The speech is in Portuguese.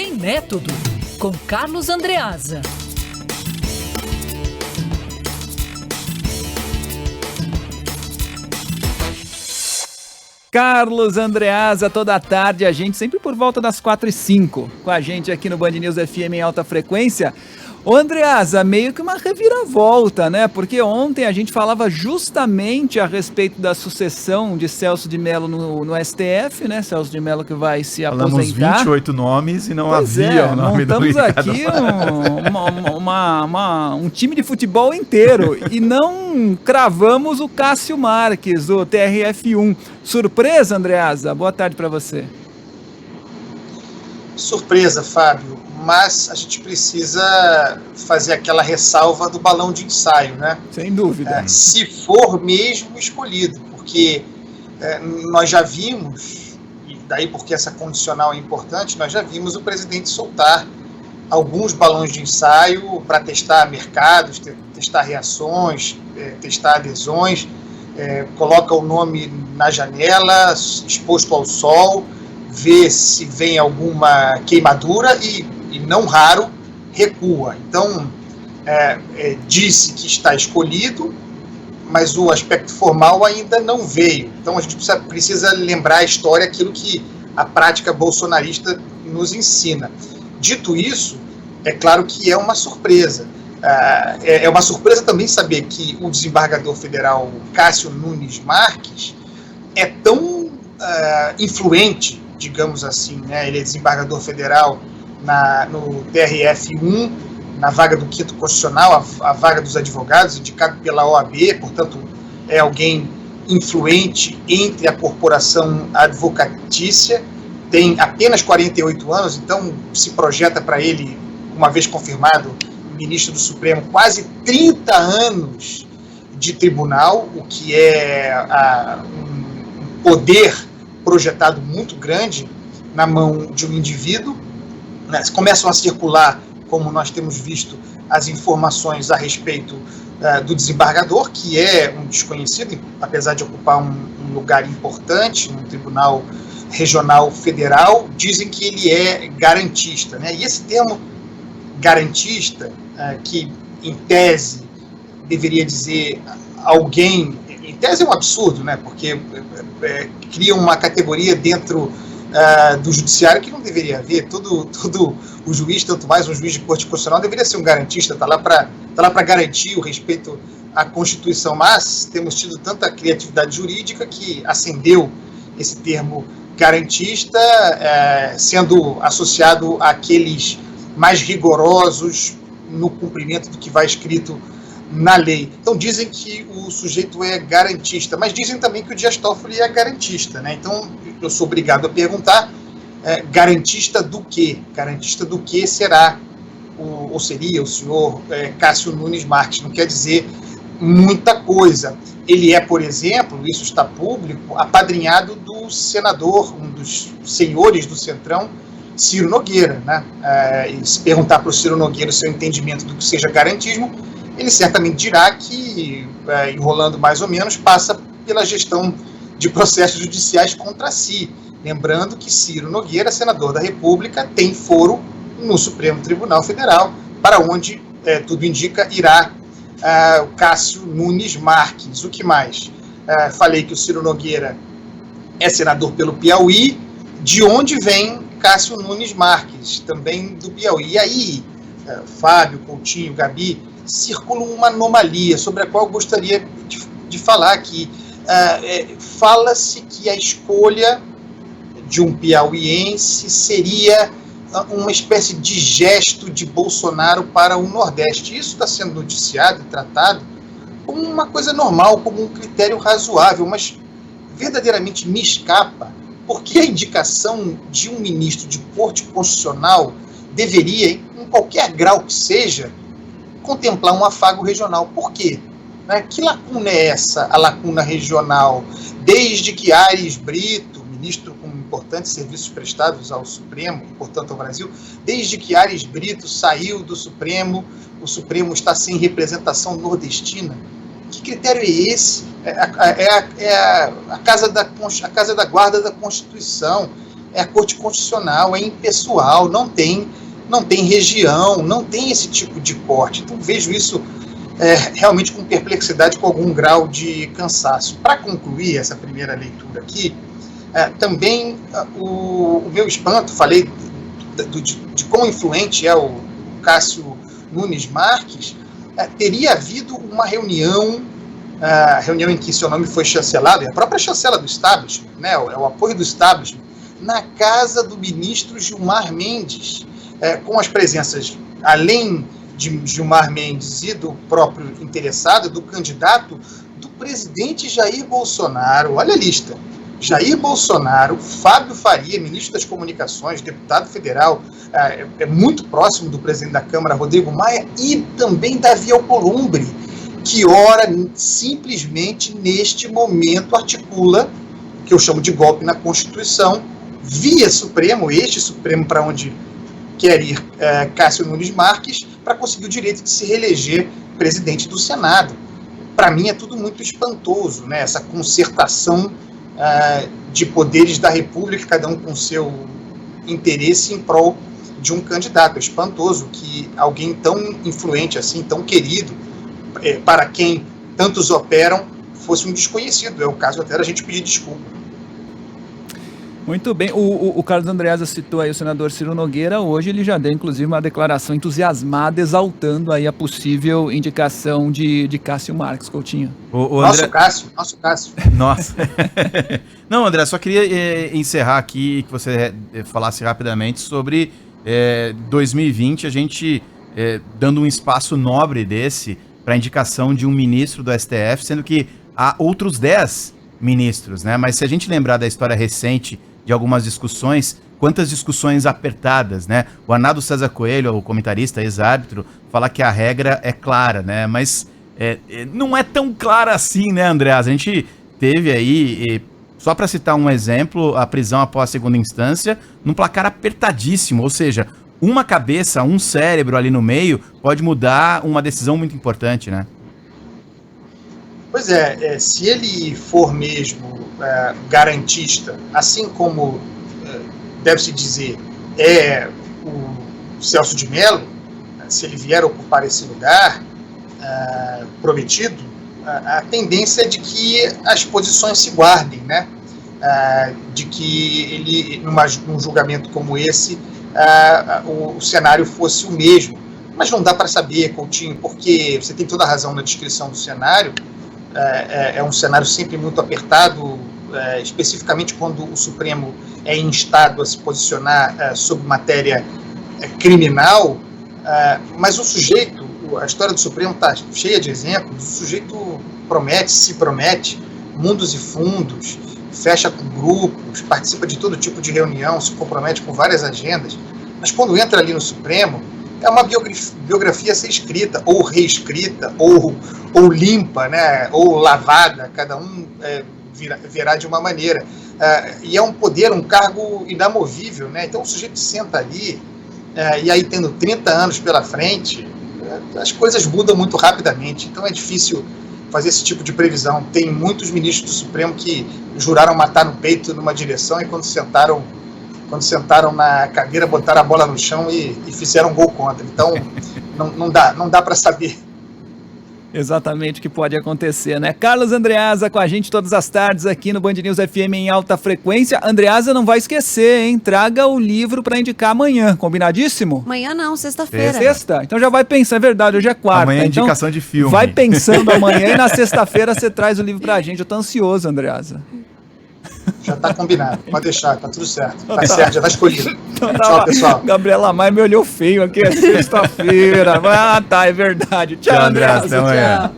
tem método, com Carlos Andreasa. Carlos Andreasa, toda tarde, a gente sempre por volta das 4h05, com a gente aqui no Band News FM em alta frequência. Ô Andreasa, meio que uma reviravolta, né? Porque ontem a gente falava justamente a respeito da sucessão de Celso de Mello no STF, né? Celso de Mello que vai se aposentar. Falamos 28 nomes e não havia o nome do Ricardo. Montamos aqui um time de futebol inteiro e não cravamos o Cássio Marques, o TRF1. Surpresa, Andreasa? Boa tarde para você. Surpresa, Fábio, mas a gente precisa fazer aquela ressalva do balão de ensaio, né? Sem dúvida. Se for mesmo escolhido, porque nós já vimos, e daí porque essa condicional é importante, nós já vimos o presidente soltar alguns balões de ensaio para testar mercados, testar reações, testar adesões, coloca o nome na janela, exposto ao sol, vê se vem alguma queimadura e não raro, recua. Então, disse que está escolhido, mas o aspecto formal ainda não veio. Então, a gente precisa lembrar a história, aquilo que a prática bolsonarista nos ensina. Dito isso, é claro que é uma surpresa. É uma surpresa também saber que o desembargador federal Cássio Nunes Marques é tão influente, digamos assim, né? Ele é desembargador federal no TRF1, na vaga do 5º Constitucional, a vaga dos advogados, indicado pela OAB, portanto, é alguém influente entre a corporação advocatícia, tem apenas 48 anos, então se projeta para ele, uma vez confirmado, ministro do Supremo, quase 30 anos de tribunal, o que é um poder projetado muito grande na mão de um indivíduo. Começam a circular, como nós temos visto, as informações a respeito do desembargador, que é um desconhecido, apesar de ocupar um lugar importante no Tribunal Regional Federal. Dizem que ele é garantista, né? E esse termo garantista, que em tese deveria dizer alguém, em tese é um absurdo, né? Porque cria uma categoria dentro do judiciário que não deveria haver. Todo o juiz, tanto mais um juiz de corte constitucional, deveria ser um garantista, está lá para garantir o respeito à Constituição, mas temos tido tanta criatividade jurídica que acendeu esse termo garantista, sendo associado àqueles mais rigorosos no cumprimento do que vai escrito na lei. Então dizem que o sujeito é garantista, mas dizem também que o Dias Toffoli é garantista, né? Então eu sou obrigado a perguntar, garantista do quê? Garantista do que será, ou seria o senhor Cássio Nunes Marques? Não quer dizer muita coisa. Ele é, por exemplo, isso está público, apadrinhado do senador, um dos senhores do Centrão, Ciro Nogueira, né? E se perguntar para o Ciro Nogueira o seu entendimento do que seja garantismo, ele certamente dirá que, enrolando mais ou menos, passa pela gestão de processos judiciais contra si. Lembrando que Ciro Nogueira, senador da República, tem foro no Supremo Tribunal Federal, para onde, tudo indica, irá o Cássio Nunes Marques. O que mais? Falei que o Ciro Nogueira é senador pelo Piauí, de onde vem Cássio Nunes Marques, também do Piauí. E aí, Fábio, Coutinho, Gabi, circula uma anomalia sobre a qual eu gostaria de falar aqui. Fala-se que a escolha de um piauiense seria uma espécie de gesto de Bolsonaro para o Nordeste. Isso está sendo noticiado e tratado como uma coisa normal, como um critério razoável, mas verdadeiramente me escapa porque a indicação de um ministro de corte constitucional deveria, em qualquer grau que seja, contemplar um afago regional. Por quê? Que lacuna é essa, a lacuna regional? Desde que Aires Brito, ministro com importantes serviços prestados ao Supremo, e portanto ao Brasil, desde que Aires Brito saiu do Supremo, o Supremo está sem representação nordestina. Que critério é esse? A casa da guarda da Constituição. é a Corte Constitucional, é impessoal, não tem região, não tem esse tipo de corte. Então vejo isso realmente com perplexidade, com algum grau de cansaço. Para concluir essa primeira leitura aqui, também o meu espanto, falei de quão influente é o Cássio Nunes Marques, teria havido uma reunião em que seu nome foi chancelado, e a própria chancela do establishment, né, o apoio do establishment, na casa do ministro Gilmar Mendes, com as presenças, além de Gilmar Mendes e do próprio interessado, do candidato, do presidente Jair Bolsonaro. Olha a lista: Jair Bolsonaro, Fábio Faria, ministro das Comunicações, deputado federal, muito próximo do presidente da Câmara, Rodrigo Maia, e também Davi Alcolumbre, que ora simplesmente neste momento articula, que eu chamo de golpe na Constituição, via Supremo, este Supremo para onde quer ir Cássio Nunes Marques, para conseguir o direito de se reeleger presidente do Senado. Para mim é tudo muito espantoso, né? Essa concertação de poderes da República, cada um com seu interesse em prol de um candidato. É espantoso que alguém tão influente assim, tão querido, para quem tantos operam, fosse um desconhecido. É o caso até da gente pedir desculpa. Muito bem, o Carlos Andreasa citou aí o senador Ciro Nogueira. Hoje ele já deu inclusive uma declaração entusiasmada, exaltando aí a possível indicação de Cássio Marques, Coutinho. Nosso Cássio. Nossa. Não, André, só queria encerrar aqui, que você falasse rapidamente sobre 2020, a gente dando um espaço nobre desse para a indicação de um ministro do STF, sendo que há outros 10 ministros, né? Mas se a gente lembrar da história recente de algumas discussões, quantas discussões apertadas, né? O Arnaldo César Coelho, o comentarista, ex-árbitro, fala que a regra é clara, né? Mas não é tão clara assim, né, André? A gente teve aí, só para citar um exemplo, a prisão após a segunda instância, num placar apertadíssimo, ou seja, uma cabeça, um cérebro ali no meio pode mudar uma decisão muito importante, né? Pois se ele for mesmo garantista, assim como deve-se dizer o Celso de Mello, se ele vier ocupar esse lugar prometido, a tendência é de que as posições se guardem, né? De que ele, num julgamento como esse, o cenário fosse o mesmo. Mas não dá para saber, Coutinho, porque você tem toda a razão na descrição do cenário. É um cenário sempre muito apertado, especificamente quando o Supremo é instado a se posicionar sobre matéria criminal, mas o sujeito, a história do Supremo está cheia de exemplos, o sujeito se promete mundos e fundos, fecha com grupos, participa de todo tipo de reunião, se compromete com várias agendas, mas quando entra ali no Supremo, é uma biografia a ser escrita, ou reescrita, ou limpa, né, ou lavada, cada um verá de uma maneira. E é um poder, um cargo inamovível, né? Então o sujeito senta ali, e aí tendo 30 anos pela frente, as coisas mudam muito rapidamente, então é difícil fazer esse tipo de previsão. Tem muitos ministros do Supremo que juraram matar no peito numa direção e quando sentaram na cadeira, botaram a bola no chão e fizeram um gol contra. Então, não dá para saber. Exatamente o que pode acontecer, né? Carlos Andreasa com a gente todas as tardes aqui no Band News FM em alta frequência. Andreasa, não vai esquecer, hein? Traga o livro para indicar amanhã, combinadíssimo? Amanhã não, sexta-feira. Sexta? Então já vai pensar, é verdade, hoje é quarta. Amanhã é então indicação de filme. Vai pensando amanhã e na sexta-feira você traz o livro pra gente. Eu tô ansioso, Andreasa. Já tá combinado, pode deixar, tá tudo certo. Tá certo, já tá escolhido. Então, tchau, pessoal. Gabriela Maia me olhou feio aqui, é sexta-feira. Ah, tá, é verdade. Tchau, André, até amanhã. Tchau.